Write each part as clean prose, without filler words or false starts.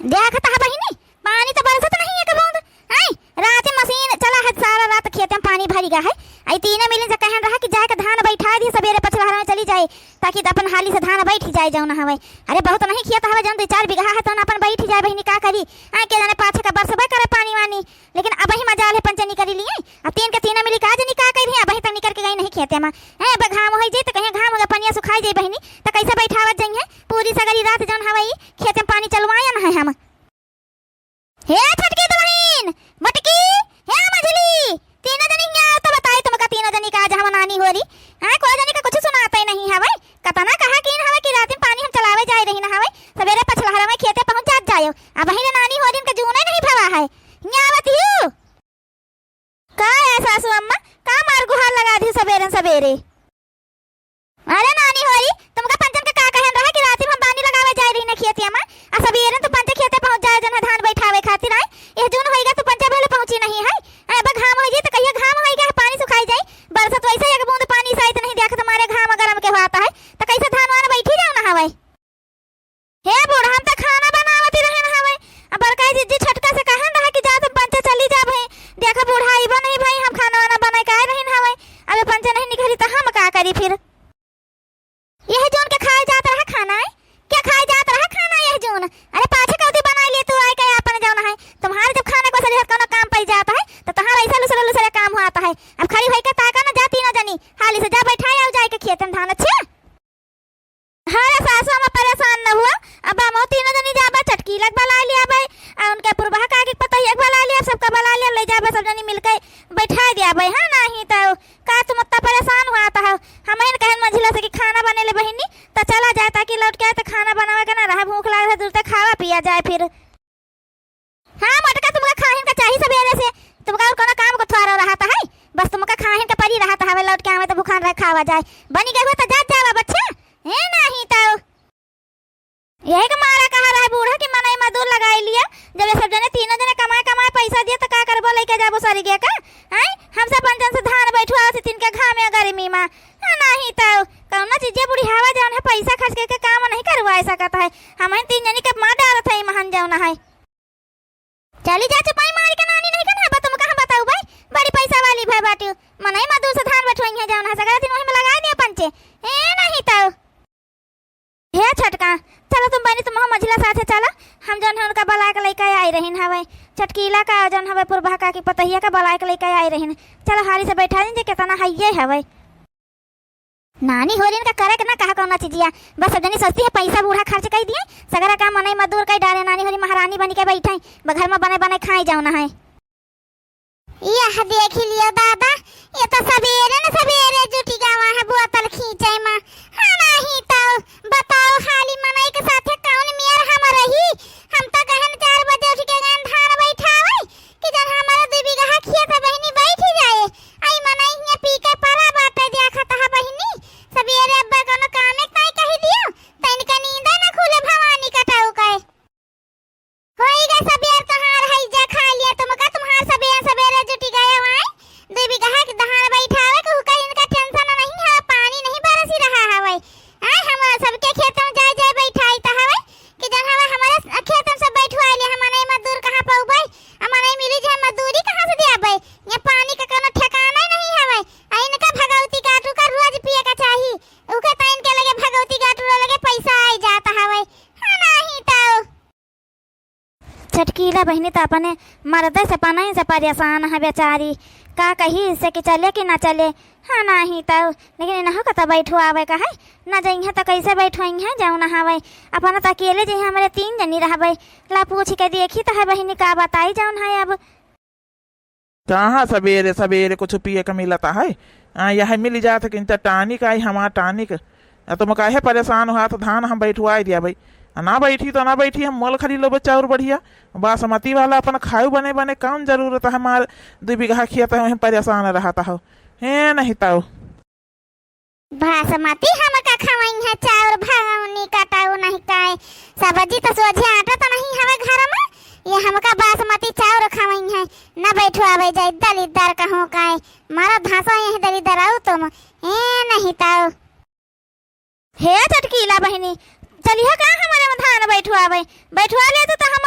देखता है बहिनी, पानी तो बरसत नहीं है कबूंद। आई रात मशीन चला है, सारा रात खेत में पानी भरी गया है। आई तीन मिली से कहन रहा कि जाए के धान बैठा दी, सवेरे पछवार में चली जाए ताकि अपन हाली से धान बैठ जाए जाऊ ना हवे। अरे बहुत नहीं खेत हवे, जौन 2-4 बीघा है तो अपन बैठ जाए बहिनी, का करी आई के जाने पाछे का बरसबे करे पानी वानी। लेकिन अब ही मजाल है पंचनी करी लिए। अब तीन के तीन मिली का जनी का करी, अब ही तक निकल के गई नहीं खेते में। ए अब घाम होई जे त कहीं घाम होगा, पनिया सुखाई जाए बहिनी त कैसे बैठावत जाई है पूरी सगरी रात जौन हवे खेत में पानी चलवाया ना है हम। हे छटकी दुल्हन मटकी, हे मझली, तीनों जनी यहाँ तो बताए तुमका तीनों जनी का आज हम नानी हो रही। हां कोई जनी का कुछ सुनाता ही नहीं हवे। कतना कहा कि हवे कि रात में पानी हम चलावे जाए रही ना हवे, सवेरे पछलहरा में खेते पहुंच जायो। अब ही नानी हो रही, इनका जूना नहीं भवा है। यहाँ बतियो का है सासू अम्मा, का मार गुहार लगा दी सवेरे सवेरे। अरे नानी हो रही, तुमका पंचन का कहन रहा कि रात में हम पानी लगावे जाए रही ना खेतिया में, आ सवेरे तो पंच खेते पहुंच जाए जन धान बैठावे खातिर। आए यह जून होएगा तो पंच पहले पहुंची नहीं है। अब घाम हो जाए तो कहिए घाम होएगा, पानी सुखाई जाए। बरसत वैसे एक बूंद पानी सहित नहीं देख तुम्हारे घाम गरम के होता है तो कैसे धान वान बैठी जाओ ना हवे। हे बूढ़ा हम तो खाना बनावती रहे ना हवे। अब बड़का जिज्जी छटका से कहन रहा कि जा तुम पंच चली जा भाई, देखा बूढ़ा आइबो नहीं भाई, हम खाना वाना बनाए का रही ना हवे। अब पंच नहीं निकली तो हम का करी फिर। यह जून के खाए जाता रहा खाना है, क्या खाए जाता रहा खाना यह जून। अरे पाछे कौदी बना लिए तू आए के अपन जाना है। तुम्हारे जब खाने को सही कोनो काम पड़ जाता है तो तुम्हारा ऐसा लुसरा लुसरा काम होता है। अब खड़ी होई के ताका ना जाती ना जनी, हाली से जा बैठाए आओ जाए के खेत में धान। अच्छा हां सासू हम परेशान न हुआ। अब हम तीनों जनी जाबा चटकी लग बला लिया भाई, और उनके पुरबा का के पता एक बला लिया, सबका बला लिया, ले जाबा सब जनी मिलके बैठा दिया भाई। हां नहीं तो का तुम इतना परेशान हुआ था। हम इन कहन मंझिला से कि खाना बने ले बहिनी तो चला जाए ताकि लौट के आए तो खाना बनावे के ना रहा, भूख लागे है दूर तक खावा पिया जाए फिर। हां मटका तुमका खाहिन का चाहिए सवेरे से, तुमका और कोनो काम को थोड़ा रहता है, बस तुमका खाहिन का परी रहता है। लौट के आवे तो भूखान रह खावा जाए, बनी गए हो तो जा जावा बच्चा। ए नहीं तो यही का मारा कहा रहा बूढ़ा कि मनाई मजदूर लगाई लिया। जब ये सब जने तीनों जने कमाए कमाए पैसा दिए तो का करबो लेके जाबो सारी गे का। हैं हम सब पंचन से धान बैठवा से तीन के घाम में गर्मी में। हां नहीं तो कौन चीजें बुढ़ी हवा जान है, पैसा खर्च के काम नहीं करवा सकता है। हम तीन जनी के मार डालत है महन जाना है। चली जा चपाई मार के नानी नहीं करना, तुम कहां बताओ भाई, बड़ी पैसा वाली भाई बाटी मनाई मजदूर से धान बैठवाई है जाना है, सगरा दिन वही में लगा दिया पंचे। ए नहीं तो हे छटका चलो तुम बनी तुम मझिला साथे चला, हम जन है उनका बलाय के लेके आई रहिन हवे। चटकीला का जन हवे पुरबा का की पतहिया का बलाय के लेके आई रहिन। चलो हाली से बैठा दिन जे कितना हइये हवे। नानी हो रही का करे के ना कहा कौन चीजिया, बस जनी सस्ती है पैसा बूढ़ा खर्च कर दिए, सगरा का मनाई मजदूर कई डाले। नानी हो रही महारानी बनी के बैठाई, घर में बने बने खाई जाओ ना है। यह देख लियो दादा, ये तो सवेरे न सवेरे जुटी गावा है बोतल खींचे में। हां नहीं तो बताओ हाली मनाई के साथे कौन मियर हम रही। हम तो कहन 4 बजे उठ के गन धान बैठावे कि जन हमारा 2 बीघा खेत बहिनी बैठ जाए। आई मनाई हिया पी के परा बाटे देखत है बहिनी, सवेरे अब कोनो काम एक नहीं कहि दियो तन के नींद न खुले भवानी कटाऊ के होई गे सवेर कहां रही जा खा लिया तुमका। तुम्हार सवेरे सवेरे जुटी गए वहां 2 बीघा के धान बैठावे को कहीं इनका टेंशन नहीं है, पानी नहीं बरसी रहा है भाई। हां हम सबके खेत में जाए जाए बैठाई त हवे कि जन हवे हमारे खेत में सब बैठवा लिया। हम नहीं मजदूर कहां पाऊ भाई, हम नहीं मिली जे मजदूरी कहां से दिया भाई। ये पानी का कोनो ठिकाना नहीं है भाई। आ इनका भगवती काटू का रोज पिए का चाहिए, उके ताइन के लगे भगवती काटू लगे पैसा आई जाता है भाई। हां नहीं तो छटकीला बहनी तो अपने मर्द से पनाई से परेशान है बेचारी, का कही से कि चले कि ना चले। हाँ नहीं तो लेकिन इन्हों का तो बैठो आवे का है ना जाइए तो कैसे बैठोई है जाऊ ना हवे। अपन तो अकेले जी हमारे 3 जनी रहबे, ला पूछ के देखी तो है बहनी का बताई जाऊन है। अब कहाँ सवेरे सवेरे कुछ पिए का मिलता है, यह मिल जाता कि टानिक आई हमारा टानिक। तुम काहे परेशान हुआ तो धान हम बैठवा दिया भाई, ना बैठी तो ना बैठी हम मोल खरीद लो बच्चा और बढ़िया बासमती वाला अपन खाऊ बने बने कौन जरूरत है। हमारे 2 बीघा खेत है परेशान रहता हो। है नहीं तो बासमती हम का खवाई है चाउर भावनी कटाऊ नहीं काए सब्जी तो सोझे आटा तो नहीं हवे घर में, ये हमका बासमती चाउर खवाई है ना बैठवावे जाए दलिदर कहूं काए मारा धासा यही दलिदर आऊ तुम। ए नहीं तो हे चटकीला बहनी चलिए का हमारे में धान बैठवा ले तो हम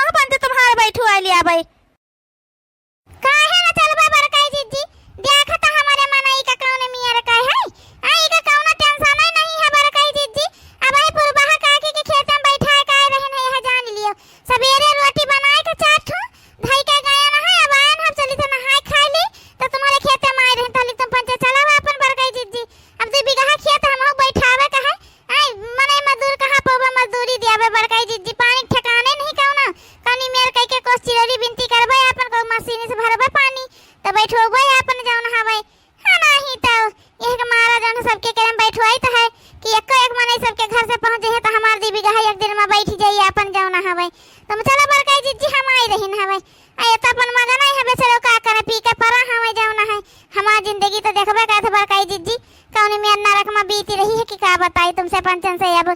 सवेरे रोटी बनाए के चार ठो धई के गया ना है। अब आयन हम चली थे नहाए खाए ली तो तुम्हारे खेत में आए रहे तली तुम पंचे चलावा अपन बरकाई जीजी। अब 2 बीघा खेत हम बैठावे का है। आई मने मजदूर कहां पवा मजदूरी दियावे बरकाई जीजी। पानी ठिकाने नहीं कहना कनी मेर कई के कोस चिरौरी बिनती करबे अपन को मशीन से भरबे पानी तो बैठोबे अपन जाओ नहावे। हां नहीं तो यह के मारा जन सबके करम बैठवाई तो है कि एक मने सबके घर से पहुंचे है तो हमार 2 बीघा एक दिन में बैठ जाई अपन जाओ नहावे। तुम चला बरकाई जीजी हम आई रही नहावे। आए तो अपन मगन है बेचारो का करे पी के परा हमें जाओ ना है। हमार जिंदगी तो देखबे का थे बरकाई जीजी कौन में नरक में बीती रही है कि का बताई तुमसे पंचन से। अब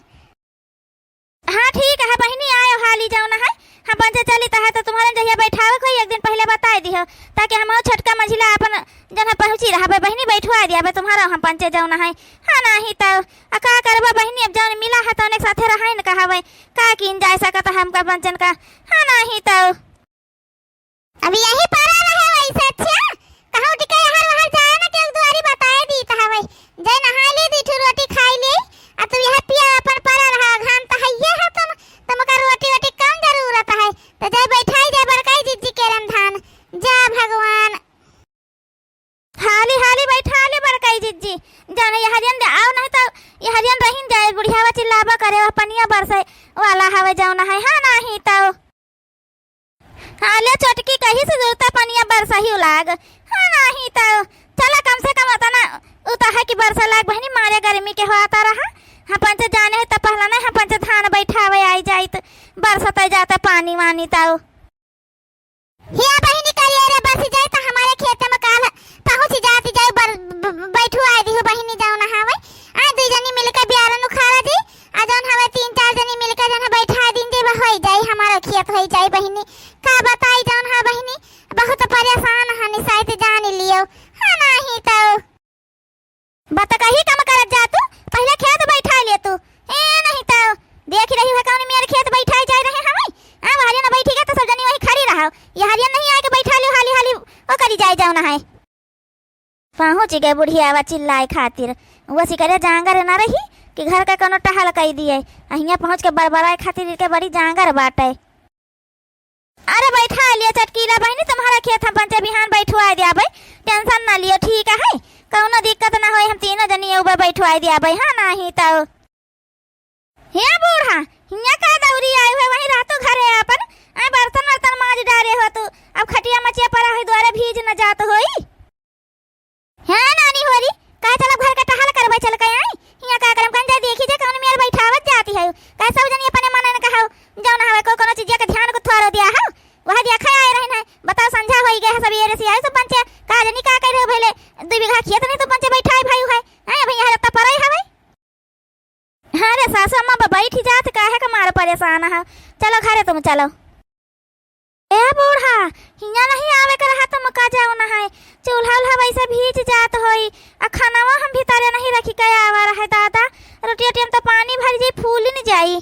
हाँ ठीक है बहनी आयो हाली जाओ ना है। हम पंचे चली है तो तुम्हारे जहिया बैठावे कोई एक दिन पहले बताई दियो ताकि हम छोटका मझिला अपन जन पहुंची रहा बहनी बैठवा दिया बे तुम्हारा हम पंचे जाओ ना है। हाँ नहीं तो का करबा बहनी अब जौन मिला है तो उन्हें साथे रहा न कहवे का किन जा सकता है हमका पंचन का। हाँ नहीं तो अभी यही पारा रहे वैसे अच्छा कहूं टिके हर हर जाए ना के दुआरी बताए दी कहवे जय नहा ली दी ठू रोटी खाई ली आ तू यह पिया अपन पारा रहा घाम तो है है तुम का रोटी रोटी कम जरूरत है तो जय बैठाई जय बरकाई जीजी के रंधान जा भगवान हाली हाली बैठा ले बरकाई जीजी जाने ये हरियन आओ नहीं तो ये हरियन रहीन जाए बुढ़ियावा चिल्लाबा करे पनिया बरसे वाला हवे जाओ ना है। हाँ नहीं तो हाले चटकी कहीं से जरूरत पनिया बरसा ही लाग। हाँ नहीं तो चला कम से कम उतना उता है कि बरसा लाग बहनी मारे गर्मी के होता रहा। हम पंच जाने है तो पहला नहीं हम पंच धान बैठावे आई जाई तो बरसता जाता पानी वानी तो हिया बहनी करिए रे बस जाए तो हमारे खेत में काल पहुंच जाती जाए बैठू आई दी हो बहनी जाओ ना हवे आ 2 जनी मिलकर बियारन उखाड़ा दी आ जौन हवे 3-4 जनी मिलकर जन बैठा दिन दे होई जाई हमारा खेत होई जाई बहनी का बताई जौन हा बहनी बहुत परेशान हनी साइड जान लियो। हाँ नहीं तो बता कहीं कम करत जा तू पहले खेत बैठा ले तू ए नहीं तो देख रही है कौन मेरे खेत बैठाई जा रहे हमें हां हरियन न बैठी गए तो सब जनी वही खड़ी रहो ये हरियन नहीं आके बैठा लियो हाली हाली वो करी जाए जाओ ना है। पहुंच गए बुढ़ियावा चिल्लाए खातिर वो सिकरे जांगर ना रही कि घर का कोनो टहल कई दिए अहिया पहुंच के बड़बड़ाए खातिर के बड़ी जांगर बाटे। अरे बैठा लियो चटकीला बहनी तुम्हारा खेत हम पंचे बिहान बैठवा दिया भाई टेंशन ना लियो ठीक है कौनो दिक्कत ना होई हम तीनों जनी ऊपर बैठवा दिया भाई। हाँ नहीं तो हे बूढ़ा हिया का दौरी आए हुए वहीं रहतो घरे अपन आ बर्तन वर्तन माज डारे हो तू अब खटिया मचिया पड़ा है द्वारे भीज न जात होई। हां नानी होरी का चल घर का टहल करबे चल के आई हिया का करम कंजा देखी जे कौन मेर बैठावत जाती है का सब जनी अपने मन न कहौ जौन हवे को कोनो चीज के ध्यान को थोरो दिया है वह दिया खाए आए रहन है बताओ संझा होई गए है सवेरे से आए सब पंचे का जनी का कह रहे भले 2 बीघा खेत नहीं तो पंचे बैठाई भाई है हां भैया हरता परई हवे। हाँ रे सासू अम्मा बैठी जात काहे का मार परेशान है चलो घरे तुम चलो। ए बूढ़ा हिया नहीं आवे कर रहा तुम का जाओ ना है चूल्हा उल्हा वैसे भीज जात होई आ खानावा हम भीतरे नहीं रखी के आवा रहे दादा रोटी रोटी तो पानी भर जाई फूल न जाई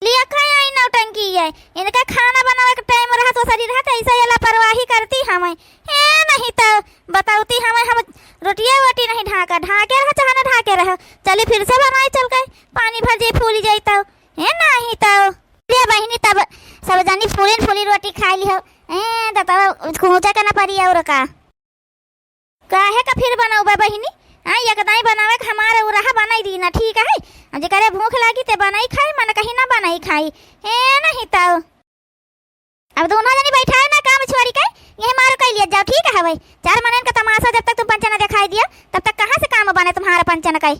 लिया खाए आई नौटंकी है इनका खाना बनावे का टाइम रहा तो शरीर है ऐसा ये लापरवाही करती हमें ए नहीं तो बताऊती हमें हम रोटियां वोटी नहीं ढाका ढाके रह चाहना ढाके रह चली फिर से बनाई चल गए पानी भर जाई फूल जाई तो ए नहीं तो ये बहनी तब सब जानी फूली रोटी खा ली हो ए दादा खोचा करना पड़ी और का काहे का फिर बनाऊ बहनी हां एकदम बनावे हमारे रहा बनाई दी ना ठीक है जे करे भूख लागी ते बनाई खाई मन कहीं ना बनाई खाई ए नहीं तो अब दोनों जनी बैठा है ना काम छोड़ी के यही मारो कह लिया जाओ ठीक है भाई 4 मनन का तमाशा जब तक तुम पंचना दिखाई दिया तब तक कहां से काम बने तुम्हारा पंचना का।